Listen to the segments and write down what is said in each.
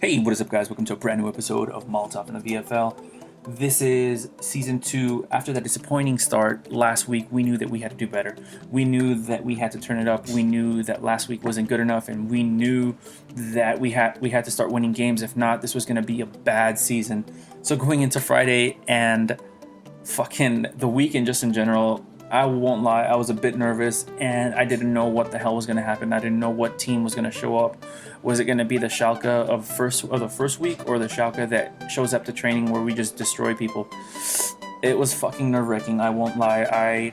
Hey, what is up, guys? Welcome to a brand new episode of Molotov and the VFL. This is season 2. After that disappointing start last week, we knew that we had to do better. We knew that we had to turn it up. We knew that last week wasn't good enough, and we knew that we had to start winning games. If not, this was going to be a bad season. So going into Friday and fucking the weekend just in general, I won't lie, I was a bit nervous and I didn't know what the hell was going to happen. I didn't know what team was going to show up. Was it going to be the Schalke of the first week, or the Schalke that shows up to training where we just destroy people? It was fucking nerve-wracking, I won't lie.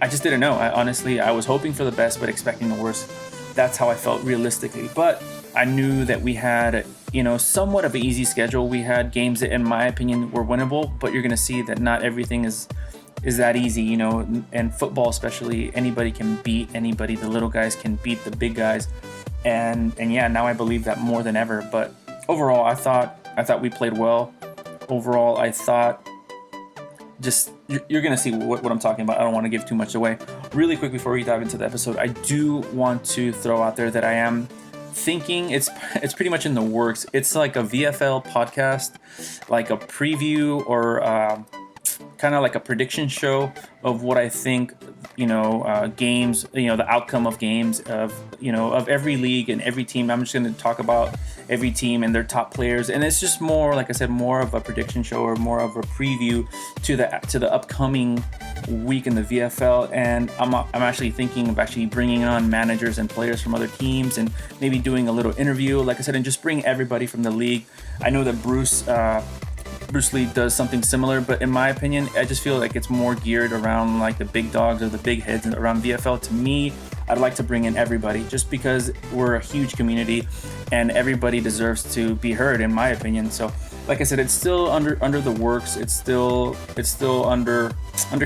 I just didn't know. I was hoping for the best but expecting the worst. That's how I felt realistically. But I knew that we had, somewhat of an easy schedule. We had games that, in my opinion, were winnable, but you're going to see that not everything is that easy, and football especially, anybody can beat anybody. The little guys can beat the big guys. And yeah, now I believe that more than ever. But overall, I thought we played well. Overall, I thought you're going to see what I'm talking about. I don't want to give too much away. Really quick before we dive into the episode, I do want to throw out there that I am thinking it's pretty much in the works. It's like a VFL podcast, like a preview or kind of like a prediction show of what I think, games, the outcome of games of every league and every team. I'm just going to talk about every team and their top players, and it's just more, like I said, more of a prediction show or more of a preview to the upcoming week in the VFL. And I'm actually thinking of actually bringing on managers and players from other teams and maybe doing a little interview, like I said, and just bring everybody from the league. I know that Bruce Lee does something similar, but in my opinion, I just feel like it's more geared around like the big dogs or the big heads around VFL. To me, I'd like to bring in everybody just because we're a huge community and everybody deserves to be heard, in my opinion. So like I said, it's still under the works. It's still under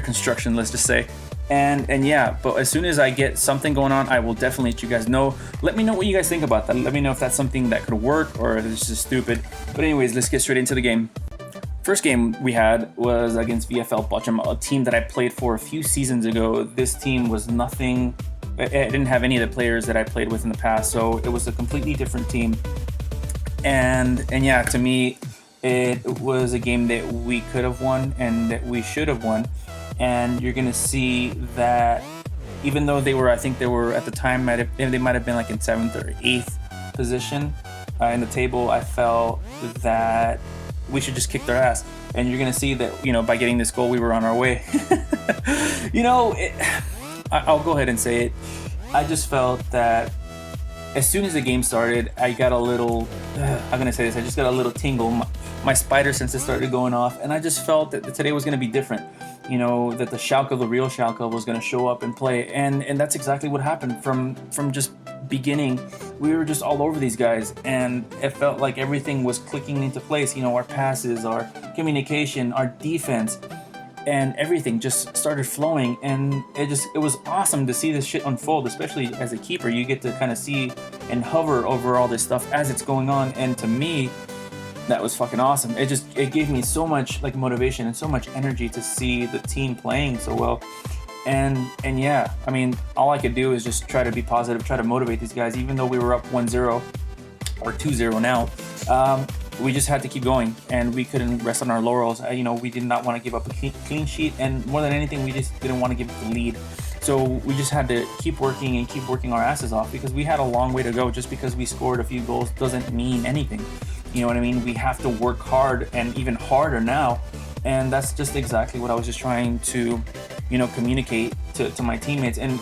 construction, let's just say. And yeah, but as soon as I get something going on, I will definitely let you guys know. Let me know what you guys think about that. Let me know if that's something that could work or if it's just stupid. But anyways, let's get straight into the game. First game we had was against VFL Schalke, a team that I played for a few seasons ago. This team was nothing. It didn't have any of the players that I played with in the past, so it was a completely different team. And yeah, to me, it was a game that we could have won and that we should have won. And you're gonna see that even though I think they were at the time, they might have been like in 7th or 8th position in the table. I felt that we should just kick their ass, and you're gonna see that by getting this goal we were on our way. I'll go ahead and say it. I just felt that as soon as the game started, I got a little I'm gonna say this, I just got a little tingle. My spider senses started going off, and I just felt that today was gonna be different. That the Schalke, the real Schalke, was gonna show up and play, and that's exactly what happened from just beginning. We were just all over these guys, and it felt like everything was clicking into place. Our passes, our communication, our defense, and everything just started flowing, and it was awesome to see this shit unfold. Especially as a keeper, you get to kind of see and hover over all this stuff as it's going on, and to me, that was fucking awesome. It gave me so much like motivation and so much energy to see the team playing so well. And yeah, I mean, all I could do is just try to be positive, try to motivate these guys, even though we were up 1-0 or 2-0 now. We just had to keep going, and we couldn't rest on our laurels. We did not want to give up a clean sheet, and more than anything, we just didn't want to give up the lead. So we just had to keep working our asses off, because we had a long way to go. Just because we scored a few goals doesn't mean anything. You know what I mean? We have to work hard, and even harder now. And that's just exactly what I was just trying to communicate to my teammates. And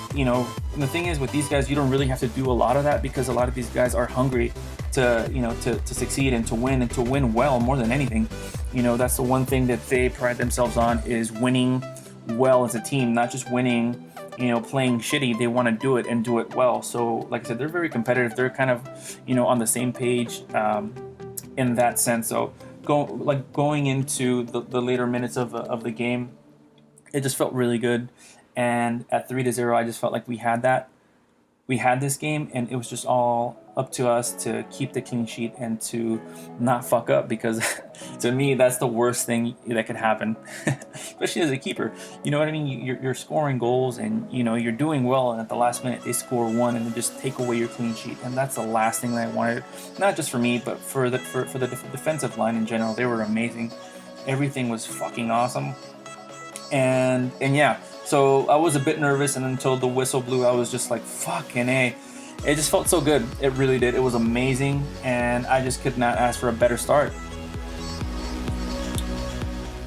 the thing is, with these guys, you don't really have to do a lot of that, because a lot of these guys are hungry to succeed and to win well, more than anything. That's the one thing that they pride themselves on, is winning well as a team, not just winning, playing shitty. They want to do it and do it well. So like I said, they're very competitive. They're kind of on the same page in that sense. So going into the later minutes of the game, it just felt really good. And at 3-0, I just felt like we had that. we had this game, and it was just all up to us to keep the clean sheet and to not fuck up, because to me that's the worst thing that could happen, especially as a keeper. You know what I mean? You're scoring goals, and you're doing well, and at the last minute they score one and then just take away your clean sheet, and that's the last thing that I wanted. Not just for me, but for the defensive line in general. They were amazing. Everything was fucking awesome, and yeah. So I was a bit nervous, and until the whistle blew, I was just like, fucking A. It just felt so good. It really did. It was amazing, and I just could not ask for a better start.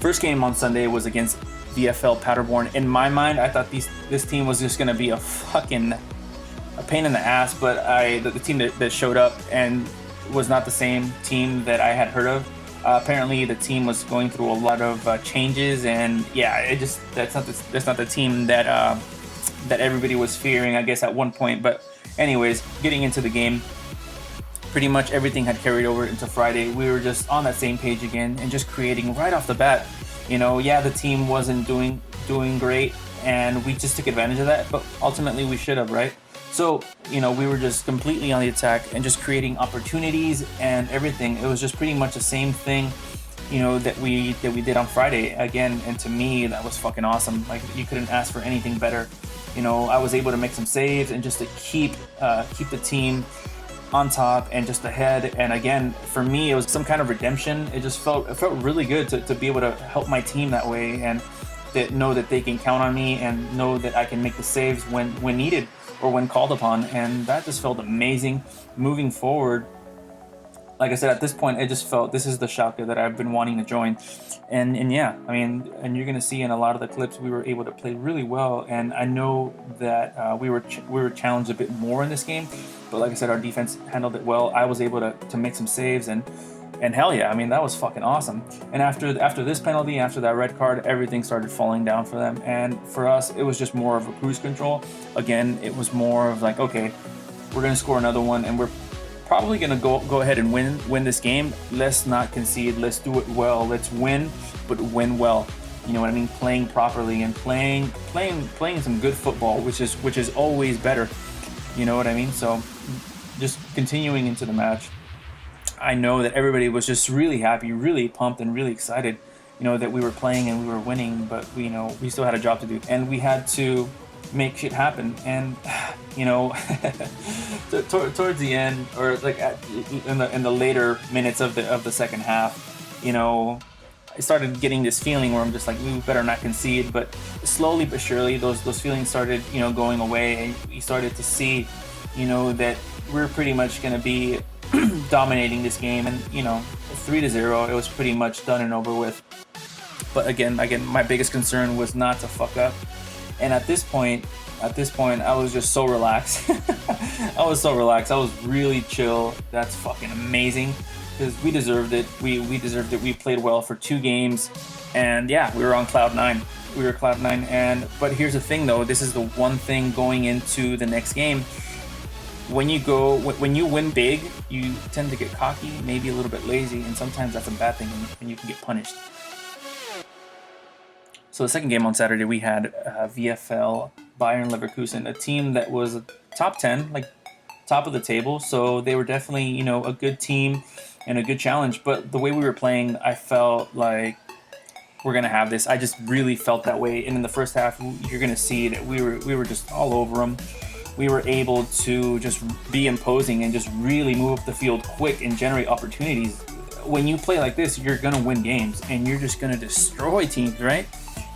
First game on Sunday was against VFL Paderborn. In my mind, I thought this team was just going to be a pain in the ass, but the team that showed up and was not the same team that I had heard of. Apparently, the team was going through a lot of changes, and yeah, that's not the team that everybody was fearing, I guess, at one point. But anyways, getting into the game, pretty much everything had carried over into Friday. We were just on that same page again, and just creating right off the bat. Yeah, the team wasn't doing great, and we just took advantage of that. But ultimately, we should have, right? So, we were just completely on the attack and just creating opportunities and everything. It was just pretty much the same thing, that we did on Friday again. And to me, that was fucking awesome. Like, you couldn't ask for anything better. I was able to make some saves and just to keep the team on top and just ahead. And again, for me, it was some kind of redemption. It felt really good to be able to help my team that way, and know that they can count on me and know that I can make the saves when needed or when called upon. And that just felt amazing. Moving forward, like I said, at this point, it just felt this is the Schalke that I've been wanting to join. And yeah, I mean, and you're going to see in a lot of the clips, we were able to play really well. And I know that we were challenged a bit more in this game, but like I said, our defense handled it well. I was able to make some saves, and hell yeah, I mean, that was fucking awesome. And after this penalty, after that red card, everything started falling down for them. And for us, it was just more of a cruise control. Again, it was more of like, okay, we're going to score another one, and we're probably going to go ahead and win this game. Let's not concede. Let's do it well. Let's win, but win well. You know what I mean? Playing properly and playing some good football, which is always better. You know what I mean? So just continuing into the match, I know that everybody was just really happy, really pumped, and really excited, that we were playing and we were winning, but we still had a job to do, and we had to make shit happen. And towards the end, or like in the later minutes of the second half, I started getting this feeling where I'm just like, we better not concede. But slowly but surely, those feelings started, going away, and we started to see, that we're pretty much going to be dominating this game. And 3-0, it was pretty much done and over with. But again, my biggest concern was not to fuck up. And at this point, I was just so relaxed. I was really chill. That's fucking amazing, because we deserved it. We deserved it. We played well for 2 games, and yeah, we were on cloud 9. But here's the thing, though. This is the one thing going into the next game. When you win big, you tend to get cocky, maybe a little bit lazy, and sometimes that's a bad thing, and you can get punished. So the second game on Saturday, we had VFL Bayern Leverkusen, a team that was top 10, like top of the table. So they were definitely, a good team and a good challenge. But the way we were playing, I felt like we're gonna have this. I just really felt that way. And in the first half, you're gonna see that we were just all over them. We were able to just be imposing and just really move up the field quick and generate opportunities. When you play like this, you're gonna win games and you're just gonna destroy teams, right?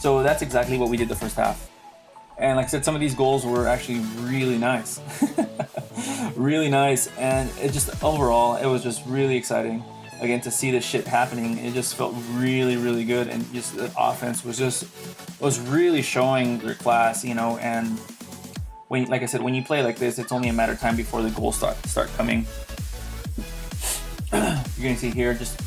So that's exactly what we did the first half. And like I said, some of these goals were actually really nice. Really nice. And it just, overall, it was just really exciting. Again, to see this shit happening, it just felt really, really good. And just the offense was really showing their class, and when, like I said, when you play like this, it's only a matter of time before the goals start coming. You're gonna see here just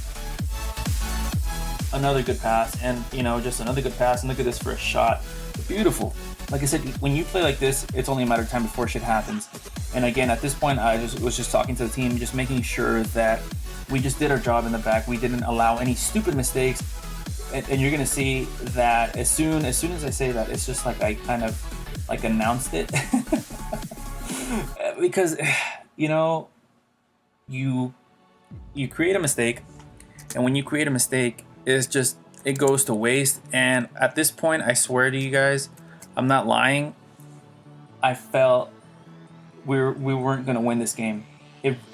another good pass, and just another good pass, and look at this for a shot. Beautiful. Like I said, when you play like this, it's only a matter of time before shit happens. And again, at this point, I was just talking to the team, just making sure that we just did our job in the back. We didn't allow any stupid mistakes. And you're gonna see that as soon as I say that, it's just like I kind of like announced it. Because you know, you you create a mistake, and when you create a mistake, it goes to waste. And at this point, I swear to you guys, I'm not lying. I felt we weren't gonna win this game.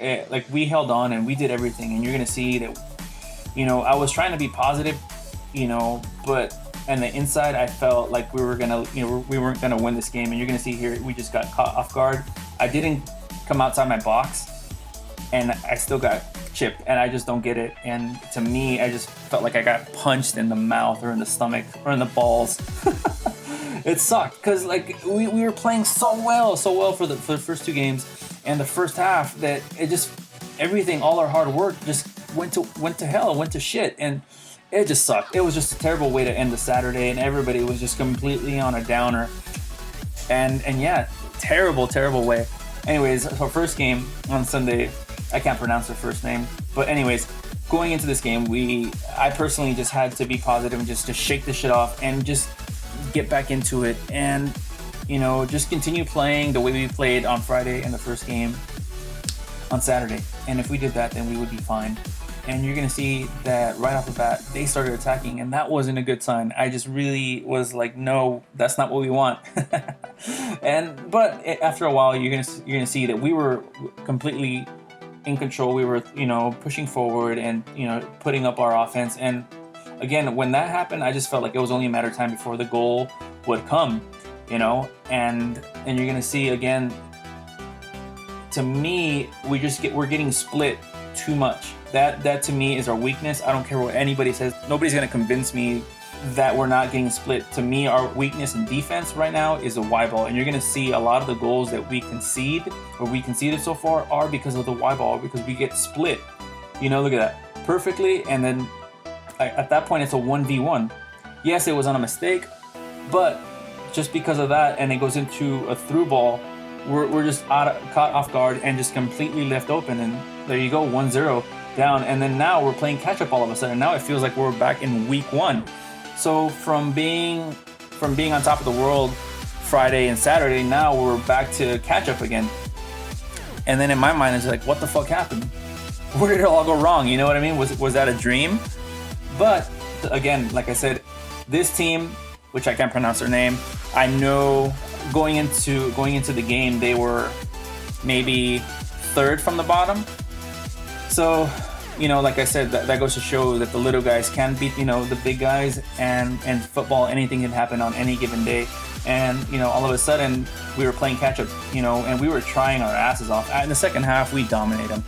Like we held on and we did everything, and you're gonna see that. I was trying to be positive, but on the inside, I felt like we weren't gonna win this game. And you're gonna see here, we just got caught off guard. I didn't come outside my box, and I still got chipped, and I just don't get it. And to me, I just felt like I got punched in the mouth or in the stomach or in the balls. It sucked because like we were playing so well for the first two games, and the first half that it just everything, all our hard work just went to hell, went to shit, and it just sucked. It was just a terrible way to end the Saturday, and everybody was just completely on a downer. And yeah, terrible way. Anyways, our first game on Sunday, I can't pronounce her first name, but anyways, going into this game, I personally just had to be positive and just to shake the shit off and just get back into it, and just continue playing the way we played on Friday in the first game on Saturday. And if we did that, then we would be fine. And you're gonna see that right off the bat, they started attacking, and that wasn't a good sign. I just really was like, no, that's not what we want. But after a while, you're gonna see that we were completely in control. We were pushing forward and putting up our offense. And again, when that happened, I just felt like it was only a matter of time before the goal would come. And you're gonna see again. To me, we're getting split too much. That to me is our weakness. I don't care what anybody says. Nobody's gonna convince me that we're not getting split. To me, our weakness in defense right now is a Y ball, and you're gonna see a lot of the goals that we conceded so far are because of the Y ball, because we get split. Look at that perfectly, and then at that point it's a 1v1. Yes, it was on a mistake, but just because of that, and it goes into a through ball, we're just caught off guard and just completely left open. And there you go, 1-0 down. And then now we're playing catch up all of a sudden. Now it feels like we're back in week one. So from being on top of the world Friday and Saturday, now we're back to catch up again. And then in my mind, it's like, what the fuck happened? Where did it all go wrong? You know what I mean? Was that a dream? But again, like I said, this team, which I can't pronounce their name, I know going into the game, they were maybe third from the bottom. So, like I said, that goes to show that the little guys can beat, the big guys, and football, anything can happen on any given day. And, all of a sudden we were playing catch up, and we were trying our asses off. In the second half, we dominated them.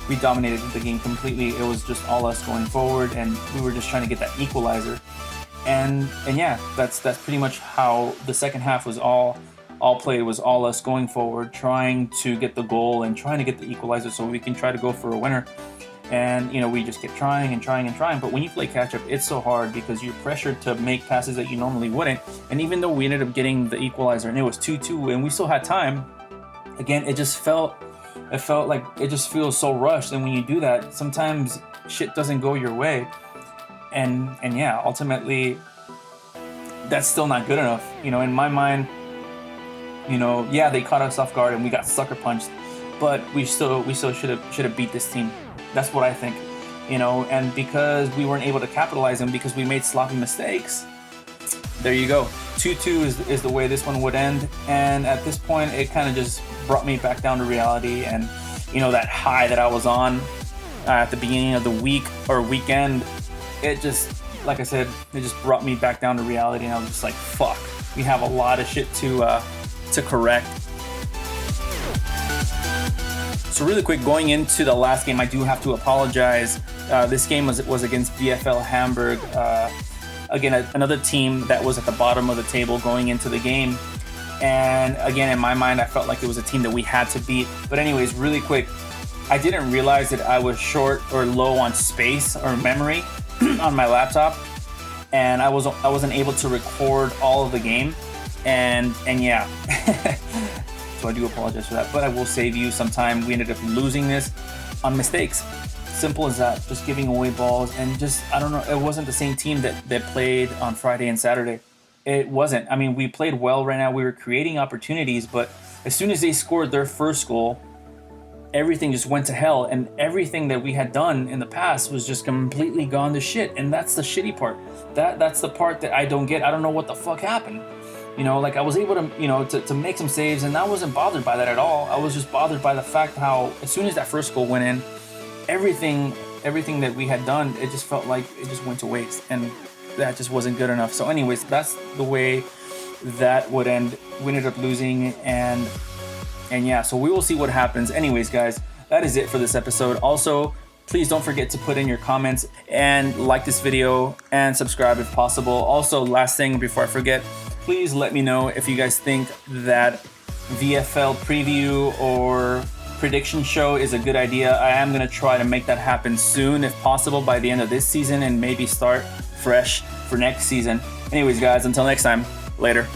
We dominated the game completely. It was just all us going forward, and we were just trying to get that equalizer. And yeah, that's pretty much how the second half was all played, was all us going forward, trying to get the goal and trying to get the equalizer so we can try to go for a winner. And we just kept trying and trying and trying. But when you play catch up, it's so hard because you're pressured to make passes that you normally wouldn't. And even though we ended up getting the equalizer and it was 2-2 and we still had time, again, it felt like it just feels so rushed. And when you do that, sometimes shit doesn't go your way. And yeah, ultimately, that's still not good enough. In my mind, yeah, they caught us off guard and we got sucker punched, but we still should have beat this team. That's what I think. And because we weren't able to capitalize them because we made sloppy mistakes, there you go. 2-2 is the way this one would end. And at this point, it kind of just brought me back down to reality. And that high that I was on at the beginning of the week or weekend, it just, like I said, it just brought me back down to reality. And I was just like, fuck, we have a lot of shit to correct. So really quick, going into the last game, I do have to apologize. This game was against VFL Hamburg. Again, another team that was at the bottom of the table going into the game. And again, in my mind, I felt like it was a team that we had to beat. But anyways, really quick, I didn't realize that I was short or low on space or memory on my laptop, and I wasn't able to record all of the game, and yeah. So I do apologize for that, but I will save you some time. We ended up losing this on mistakes. Simple as that. Just giving away balls, and just, I don't know, it wasn't the same team that played on Friday and Saturday. It wasn't. I mean, we played well right now. We were creating opportunities, but as soon as they scored their first goal, everything just went to hell, and everything that we had done in the past was just completely gone to shit. And that's the shitty part. That's the part that I don't get. I don't know what the fuck happened. You know, like I was able to, you know, to make some saves, and I wasn't bothered by that at all. I was just bothered by the fact how as soon as that first goal went in, everything that we had done, it just felt like it just went to waste, and that just wasn't good enough. So anyways, that's the way that would end. We ended up losing, and yeah, so we will see what happens. Anyways, guys, that is it for this episode. Also, please don't forget to put in your comments and like this video and subscribe if possible. Also, last thing before I forget, please let me know if you guys think that VFL preview or prediction show is a good idea. I am going to try to make that happen soon, if possible, by the end of this season, and maybe start fresh for next season. Anyways, guys, until next time, later.